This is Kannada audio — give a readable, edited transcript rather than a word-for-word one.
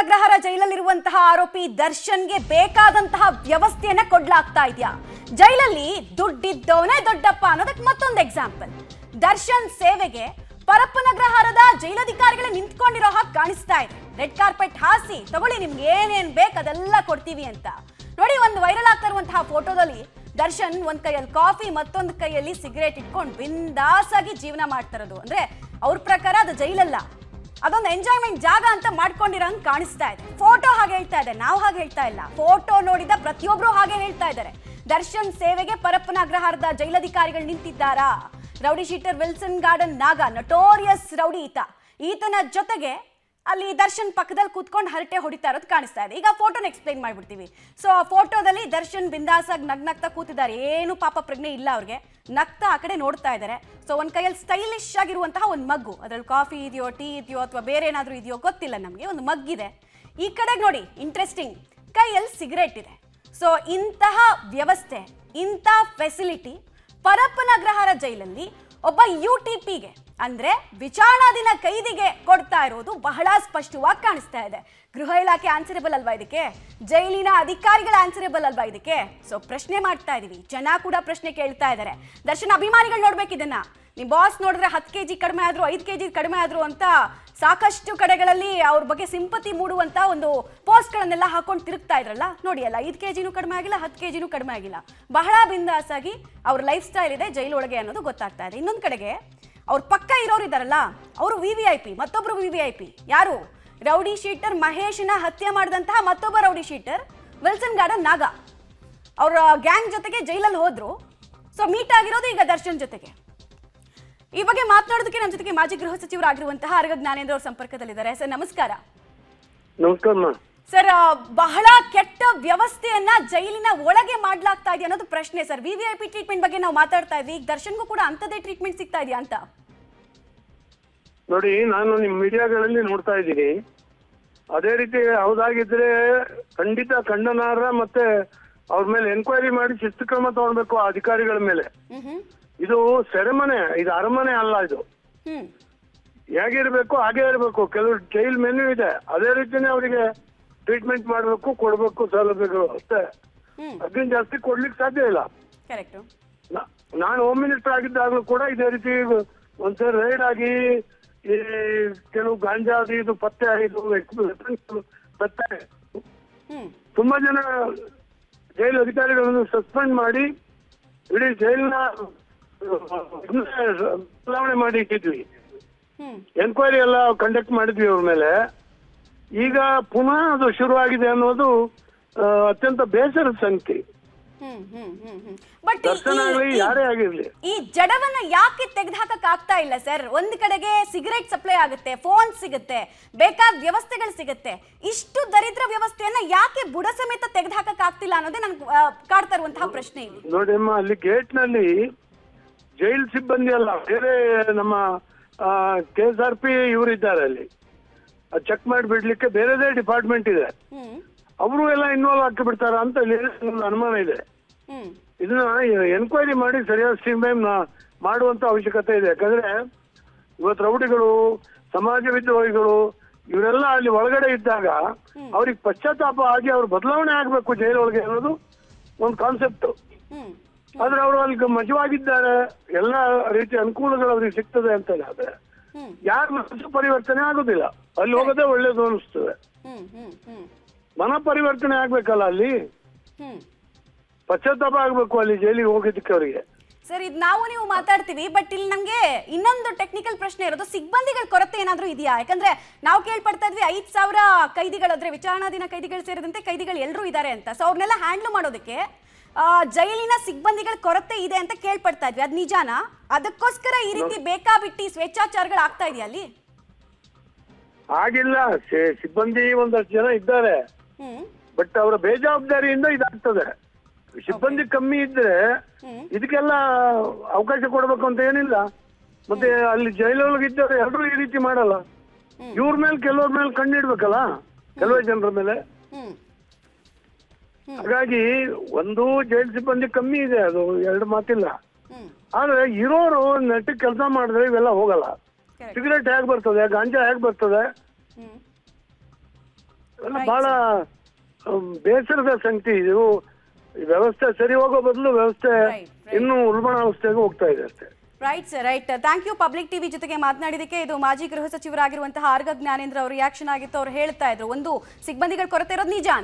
ಅಗ್ರಹಾರ ಜೈಲಲ್ಲಿರುವಂತಹ ಆರೋಪಿ ದರ್ಶನ್ಗೆ ಬೇಕಾದಂತಹ ವ್ಯವಸ್ಥೆಯನ್ನ ಕೊಡ್ಲಾಗ್ತಾ ಇದೆಯಾ? ಜೈಲಲ್ಲಿ ದುಡ್ಡಿದ್ದವನೇ ದೊಡ್ಡಪ್ಪ ಅನ್ನೋದಕ್ಕೆ ಮತ್ತೊಂದು ಎಕ್ಸಾಂಪಲ್. ದರ್ಶನ್ ಸೇವೆಗೆ ಪರಪ್ಪನಗ್ರಹಾರದ ಜೈಲಧಿಕಾರಿಗಳೇ ನಿಂತ್ಕೊಂಡಿರೋ ಹಾಗೆ ಕಾಣಿಸ್ತಾ ಇದೆ. ರೆಡ್ ಕಾರ್ಪೆಟ್ ಹಾಸಿ ತಗೊಳ್ಳಿ, ನಿಮ್ಗೆ ಏನೇನ್ ಬೇಕು ಅದೆಲ್ಲ ಕೊಡ್ತೀವಿ ಅಂತ. ನೋಡಿ, ಒಂದು ವೈರಲ್ ಆಗ್ತಾ ಇರುವಂತಹ ಫೋಟೋದಲ್ಲಿ ದರ್ಶನ್ ಒಂದ್ ಕೈಯಲ್ಲಿ ಕಾಫಿ ಮತ್ತೊಂದು ಕೈಯಲ್ಲಿ ಸಿಗರೇಟ್ ಇಟ್ಕೊಂಡು ಬಿಂದಾಸ್ ಆಗಿ ಜೀವನ ಮಾಡ್ತಾ ಇರೋದು. ಅಂದ್ರೆ ಅವ್ರ ಪ್ರಕಾರ ಅದು ಜೈಲಲ್ಲ, ಅದೊಂದು ಎಂಜಾಯ್ಮೆಂಟ್ ಜಾಗ ಅಂತ ಮಾಡ್ಕೊಂಡಿರೋಂಗ್ ಕಾಣಿಸ್ತಾ ಇದೆ. ಫೋಟೋ ಹಾಗೆ ಹೇಳ್ತಾ ಇದೆ, ನಾವು ಹಾಗೆ ಹೇಳ್ತಾ ಇಲ್ಲ. ಫೋಟೋ ನೋಡಿದ ಪ್ರತಿಯೊಬ್ರು ಹಾಗೆ ಹೇಳ್ತಾ ಇದ್ದಾರೆ. ದರ್ಶನ್ ಸೇವೆಗೆ ಪರಪ್ಪನ ಅಗ್ರಹಾರದ ಜೈಲಧಿಕಾರಿಗಳು ನಿಂತಿದ್ದಾರಾ? Rowdy sheeter Wilson Garden Naga, notorious rowdy ಈತನ ಜೊತೆಗೆ ಅಲ್ಲಿ ದರ್ಶನ್ ಪಕ್ಕದಲ್ಲಿ ಕೂತ್ಕೊಂಡು ಹರಟೆ ಹೊಡಿತಾ ಇರೋದು ಕಾಣಿಸ್ತಾ ಇದೆ. ಈಗ ಫೋಟೋನ ಎಕ್ಸ್ಪ್ಲೈನ್ ಮಾಡ್ಬಿಡ್ತೀವಿ. ಸೊ ಆ ಫೋಟೋದಲ್ಲಿ ದರ್ಶನ್ ಬಿಂದಾಸಾಗಿ ನಗ್ನಗ್ತಾ ಕೂತಿದ್ದಾರೆ. ಏನು ಪಾಪ ಪ್ರಜ್ಞೆ ಇಲ್ಲ ಅವ್ರಿಗೆ, ನಗ್ತಾ ಆ ಕಡೆ ನೋಡ್ತಾ ಇದ್ದಾರೆ. ಸೊ ಒಂದ್ ಕೈಯಲ್ಲಿ ಸ್ಟೈಲಿಶ್ ಆಗಿರುವಂತಹ ಒಂದು ಮಗ್ಗು, ಅದ್ರಲ್ಲಿ ಕಾಫಿ ಇದೆಯೋ, ಟೀ ಇದೆಯೋ, ಅಥವಾ ಬೇರೆ ಏನಾದರೂ ಇದೆಯೋ ಗೊತ್ತಿಲ್ಲ ನಮಗೆ, ಒಂದು ಮಗ್ಗಿದೆ. ಈ ಕಡೆಗೆ ನೋಡಿ, ಇಂಟ್ರೆಸ್ಟಿಂಗ್, ಕೈಯಲ್ಲಿ ಸಿಗರೇಟ್ ಇದೆ. ಸೊ ಇಂತಹ ವ್ಯವಸ್ಥೆ, ಇಂಥ ಫೆಸಿಲಿಟಿ ಪರಪ್ಪನಗ್ರಹಾರ ಜೈಲಲ್ಲಿ ಒಬ್ಬ UTPಗೆ ಅಂದ್ರೆ ವಿಚಾರಣಾಧೀನ ಕೈದಿಗೆ ಕೊಡ್ತಾ ಇರೋದು ಬಹಳ ಸ್ಪಷ್ಟವಾಗಿ ಕಾಣಿಸ್ತಾ ಇದೆ. ಗೃಹ ಇಲಾಖೆ ಆನ್ಸರೇಬಲ್ ಅಲ್ವಾ ಇದಕ್ಕೆ? ಜೈಲಿನ ಅಧಿಕಾರಿಗಳ ಆನ್ಸರೇಬಲ್ ಅಲ್ವಾ ಇದಕ್ಕೆ? ಸೊ ಪ್ರಶ್ನೆ ಮಾಡ್ತಾ ಇದೀವಿ, ಜನ ಕೂಡ ಪ್ರಶ್ನೆ ಕೇಳ್ತಾ ಇದ್ದಾರೆ. ದರ್ಶನ್ ಅಭಿಮಾನಿಗಳು ನೋಡ್ಬೇಕು ಇದನ್ನ. ನಿಮ್ ಬಾಸ್ ನೋಡಿದ್ರೆ 10 kg ಕಡಿಮೆ ಆದ್ರು, 5 kg ಕಡಿಮೆ ಆದ್ರು ಅಂತ ಸಾಕಷ್ಟು ಕಡೆಗಳಲ್ಲಿ ಅವ್ರ ಬಗ್ಗೆ ಸಿಂಪತಿ ಮೂಡುವಂತ ಒಂದು ಪೋಸ್ಟ್ಗಳನ್ನೆಲ್ಲ ಹಾಕೊಂಡು ತಿರುಗ್ತಾ ಇದ್ರಲ್ಲ, ನೋಡಿ ಅಲ್ಲ, 5 kgನೂ ಕಡಿಮೆ ಆಗಿಲ್ಲ, 10 kgನೂ ಕಡಿಮೆ ಆಗಿಲ್ಲ. ಬಹಳ ಬಿಂದಾಸಾಗಿ ಅವ್ರ ಲೈಫ್ ಸ್ಟೈಲ್ ಇದೆ ಜೈಲೊಳಗೆ ಅನ್ನೋದು ಗೊತ್ತಾಗ್ತಾ ಇದೆ. ಇನ್ನೊಂದು ಕಡೆಗೆ ಅವ್ರ ಪಕ್ಕ ಇರೋರು ಇದಾರಲ್ಲ, ಅವರು VVIP, ಮತ್ತೊಬ್ರು VVIP. ಯಾರು? ರೌಡಿ ಶೀಟರ್ ಮಹೇಶನ ಹತ್ಯೆ ಮಾಡಿದಂತಹ ಮತ್ತೊಬ್ಬ ರೌಡಿ ಶೀಟರ್ ವಿಲ್ಸನ್ ಗಾರ್ಡನ್ ನಾಗ. ಅವ್ರ ಗ್ಯಾಂಗ್ ಜೊತೆಗೆ ಜೈಲಲ್ಲಿ ಹೋದ್ರು. ಸೊ ಮೀಟ್ ಆಗಿರೋದು ಈಗ ದರ್ಶನ್ ಜೊತೆಗೆ. ಈ ಬಗ್ಗೆ ಮಾತನಾಡೋದಕ್ಕೆ ನಮ್ಮ ಜೊತೆಗೆ ಮಾಜಿ ಗೃಹ ಸಚಿವರಾಗಿರುವಂತಹ ಆರ್ಗ ಜ್ಞಾನೇಂದ್ರ ಅವರು ಸಂಪರ್ಕದಲ್ಲಿದ್ದಾರೆ. ಸರ್ ನಮಸ್ಕಾರ. ನಮಸ್ಕಾರ ಸರ್, ಬಹಳ ಕೆಟ್ಟ ವ್ಯವಸ್ಥೆಯನ್ನ ಜೈಲಿನ ಒಳಗೆ ಮಾಡ್ಲಾಗ್ತಾ ಇದೆಯಾ ಅನ್ನೋದು ಪ್ರಶ್ನೆ ಸರ್. VVIP ಟ್ರೀಟ್ಮೆಂಟ್ ಬಗ್ಗೆ ನಾವು ಮಾತಾಡ್ತಾ ಇದ್ವಿ, ಈಗ ದರ್ಶನ್ಗೂ ಕೂಡ ಅಂತದೇ ಟ್ರೀಟ್ಮೆಂಟ್ ಸಿಗ್ತಾ ಇದೆಯಾ ಅಂತ? ನೋಡಿ, ನಾನು ನಿಮ್ಮ ಮೀಡಿಯಾಗಳಲ್ಲಿ ನೋಡ್ತಾ ಇದ್ದೀನಿ. ಅದೇ ರೀತಿ ಹೌದಾಗಿದ್ರೆ ಖಂಡಿತ ಖಂಡನಾರ್ಹ, ಮತ್ತೆ ಅವ್ರ ಮೇಲೆ ಎನ್ಕ್ವೈರಿ ಮಾಡಿ ಶಿಸ್ತು ಕ್ರಮ ತಗೊಳ್ಬೇಕು ಆ ಅಧಿಕಾರಿಗಳ ಮೇಲೆ. ಇದು ಸೆರೆಮನೆ, ಇದು ಅರಮನೆ ಅಲ್ಲ. ಇದು ಹೇಗಿರ್ಬೇಕು ಹಾಗೆ ಇರಬೇಕು. ಕೆಲವು ಜೈಲ್ ಮೆನು ಇದೆ, ಅದೇ ರೀತಿನೇ ಅವರಿಗೆ ಟ್ರೀಟ್ಮೆಂಟ್ ಮಾಡಬೇಕು, ಕೊಡ್ಬೇಕು ಸೌಲಭ್ಯಗಳು ಅಷ್ಟೇ. ಅದನ್ನ ಜಾಸ್ತಿ ಕೊಡ್ಲಿಕ್ಕೆ ಸಾಧ್ಯ ಇಲ್ಲ. ನಾನು ಹೋಮ್ ಮಿನಿಸ್ಟರ್ ಆಗಿದ್ದಾಗಲೂ ಕೂಡ ಇದೇ ರೀತಿ ಒಂದ್ಸರಿ ರೈಡ್ ಆಗಿ ಈ ಕೆಲವು ಗಾಂಜಾ ಅದು ಇದು ಪತ್ತೆ ಆಗಿದ್ದು, ಪತ್ತೆ ತುಂಬಾ ಜನ ಜೈಲು ಅಧಿಕಾರಿಗಳನ್ನು ಸಸ್ಪೆಂಡ್ ಮಾಡಿ ಇಡೀ ಜೈಲಿನ ಬದಲಾವಣೆ ಮಾಡಿ ಇಟ್ಟಿದ್ವಿ. ಎನ್ಕ್ವೈರಿ ಎಲ್ಲ ಕಂಡಕ್ಟ್ ಮಾಡಿದ್ವಿ ಅವ್ರ ಮೇಲೆ. ಈಗ ಪುನಃ ಅದು ಶುರುವಾಗಿದೆ ಅನ್ನೋದು ಅತ್ಯಂತ ಬೇಸರದ ಸಂಖ್ಯೆ. ಯಾರೇ ಆಗಿರ್ಲಿ, ಈ ಜಡವನ್ನ ಯಾಕೆ ತೆಗೆದುಹಾಕಕ್ ಆಗ್ತಾ ಇಲ್ಲ ಸರ್? ಒಂದ್ ಕಡೆಗೆ ಸಿಗರೇಟ್ ಸಪ್ಲೈ ಆಗುತ್ತೆ, ಫೋನ್ ಸಿಗುತ್ತೆ, ಬೇಕಾದ ವ್ಯವಸ್ಥೆಗಳು ಸಿಗುತ್ತೆ. ಇಷ್ಟು ದರಿದ್ರ ವ್ಯವಸ್ಥೆಯನ್ನ ಯಾಕೆ ಬುಡ ಸಮೇತ ತೆಗೆದುಹಾಕಕ್ ಆಗ್ತಿಲ್ಲ ಅನ್ನೋದೇ ನನ್ ಕಾಡ್ತಾ ಇರುವಂತಹ ಪ್ರಶ್ನೆ. ನೋಡಿ ಅಮ್ಮ, ಅಲ್ಲಿ ಗೇಟ್ ನಲ್ಲಿ ಜೈಲ್ ಸಿಬ್ಬಂದಿ ಅಲ್ಲ, ಬೇರೆ ನಮ್ಮ KSRP ಇವರಿದ್ದಾರೆ. ಅಲ್ಲಿ ಚೆಕ್ ಮಾಡಿ ಬಿಡ್ಲಿಕ್ಕೆ ಬೇರೆದೇ ಡಿಪಾರ್ಟ್ಮೆಂಟ್ ಇದೆ. ಅವರು ಎಲ್ಲ ಇನ್ವಾಲ್ವ್ ಹಾಕಿ ಬಿಡ್ತಾರ ಅಂತ ಅನುಮಾನ ಇದೆ. ಇದನ್ನ ಎನ್ಕ್ವೈರಿ ಮಾಡಿ ಸರಿಯಾದ ಸ್ಟ್ರೀಮ್ ಮಾಡುವಂತ ಅವಶ್ಯಕತೆ ಇದೆ. ಯಾಕಂದ್ರೆ ಇವತ್ತು ರೌಡಿಗಳು, ಸಮಾಜ ವಿದ್ರೋಹಿಗಳು ಇವರೆಲ್ಲ ಅಲ್ಲಿ ಒಳಗಡೆ ಇದ್ದಾಗ ಅವ್ರಿಗೆ ಪಶ್ಚಾತ್ತಾಪ ಆಗಿ ಅವ್ರು ಬದಲಾವಣೆ ಆಗ್ಬೇಕು ಜೈಲೊಳಗೆ ಅನ್ನೋದು ಒಂದು ಕಾನ್ಸೆಪ್ಟ್. ಆದ್ರೆ ಅವರು ಅಲ್ಲಿ ಮಜವಾಗಿದ್ದಾರೆ, ಎಲ್ಲ ರೀತಿಯ ಅನುಕೂಲಗಳು ಅವ್ರಿಗೆ ಸಿಗ್ತದೆ ಅಂತ ಆದ್ರೆ ಯಾರ ಮನಸ್ಸು ಪರಿವರ್ತನೆ ಆಗುದಿಲ್ಲ. ಅಲ್ಲಿ ಹೋಗೋದೇ ಒಳ್ಳೇದು ಅನಿಸ್ತದೆ. ಮನ ಪರಿವರ್ತನೆ ಆಗ್ಬೇಕಲ್ಲ, ಅಲ್ಲಿ ಪಶ್ಚಾತ್ತಾಪ ಆಗ್ಬೇಕು ಅಲ್ಲಿ ಜೈಲಿಗೆ ಹೋಗಿದ್ದಕ್ಕೆ ಅವರಿಗೆ. ಸರ್, ಇದು ನಾವು ನೀವು ಮಾತಾಡ್ತೀವಿ, ಬಟ್ ಇಲ್ಲಿ ನಮ್ಗೆ ಇನ್ನೊಂದು ಟೆಕ್ನಿಕಲ್ ಪ್ರಶ್ನೆ ಇರೋದು, ಸಿಬ್ಬಂದಿಗಳ ಕೊರತೆ ಏನಾದ್ರೂ ಇದೆಯಾ? ಯಾಕಂದ್ರೆ ನಾವು ಕೇಳ್ಪಡ್ತಾ ಇದ್ವಿ 5,000 ಕೈದಿಗಳಾದ್ರೆ, ವಿಚಾರಣಾಧೀನ ಕೈದಿಗಳು ಸೇರಿದಂತೆ ಕೈದಿಗಳು ಎಲ್ಲರೂ ಇದ್ದಾರೆ ಅಂತ. ಸೊ ಅವ್ರನ್ನೆಲ್ಲ ಹ್ಯಾಂಡ್ಲ್ ಮಾಡೋದಕ್ಕೆ ಜೈಲಿನ ಸಿಬ್ಬಂದಿಗಳ ಕೊರತೆ ಇದೆ ಅಂತ ಕೇಳ್ಪಡ್ತಾ ಇದ್ವಿ. ಅದ್ ನಿಜಾನಾ? ಅದಕ್ಕೋಸ್ಕರ ಈ ರೀತಿ ಬೇಕಾಬಿಟ್ಟಿ ಸ್ವೇಚ್ಛಾಚಾರಗಳು ಆಗ್ತಾ ಇದೆಯಾ ಅಲ್ಲಿ? ಆಗಿಲ್ಲ, ಸಿಬ್ಬಂದಿ ಒಂದಷ್ಟು ಜನ ಇದ್ದಾರೆ, ಬಟ್ ಅವರ ಬೇಜವಾಬ್ದಾರಿಯಿಂದ ಇದಾಗ್ತದೆ. ಸಿಬ್ಬಂದಿ ಕಮ್ಮಿ ಇದ್ರೆ ಇದಕ್ಕೆಲ್ಲ ಅವಕಾಶ ಕೊಡ್ಬೇಕು ಅಂತ ಏನಿಲ್ಲ. ಮತ್ತೆ ಅಲ್ಲಿ ಜೈಲೊಳಗಿದ್ದಾರೆ ಎಲ್ಲರೂ ಈ ರೀತಿ ಮಾಡಲ್ಲ. ಇವ್ರ ಮೇಲೆ ಕೆಲವ್ರ ಮೇಲೆ ಕಣ್ಣಿಡ್ಬೇಕಲ್ಲ, ಕೆಲವೇ ಜನರ ಮೇಲೆ. ಹಾಗಾಗಿ ಒಂದು ಜೈಲ್ ಸಿಬ್ಬಂದಿ ಕಮ್ಮಿ ಇದೆ, ಅದು ಎರಡು ಮಾತಿಲ್ಲ. ಆದ್ರೆ ಇರೋರು ನೆಟ್ಟಿಗೆ ಕೆಲಸ ಮಾಡಿದ್ರೆ ಇವೆಲ್ಲ ಹೋಗಲ್ಲ. ಸಿಗರೇಟ್ ಹೇಗೆ ಬರ್ತದೆ, ಗಾಂಜಾ ಹೇಗೆ ಬರ್ತದೆ, ಬಹಳ ಬೇಸರದ ಸಂಗತಿ ಇದು. ಈ ವ್ಯವಸ್ಥೆ ಸರಿ ಹೋಗೋ ಬದಲು ವ್ಯವಸ್ಥೆ Right. ಇನ್ನೂ ಉಲ್ಬಣಾವಸ್ಥೆಗೆ ಹೋಗ್ತಾ ಇದೆ ಅಷ್ಟೇ. Right sir, right. Thank you public TV ಜೊತೆಗೆ ಮಾತನಾಡಿದಕ್ಕೆ. ಇದು ಮಾಜಿ ಗೃಹ ಸಚಿವರಾಗಿರುವಂತಹ ಆರ್ಗ ಜ್ಞಾನೇಂದ್ರ ಅವ್ರ ರಿಯಾಕ್ಷನ್ ಆಗಿತ್ತು. ಅವ್ರು ಹೇಳ್ತಾ ಇದ್ರು, ಒಂದು ಸಿಬ್ಬಂದಿಗಳ ಕೊರತೆ ಇರೋದು ನಿಜ ಅಂತ.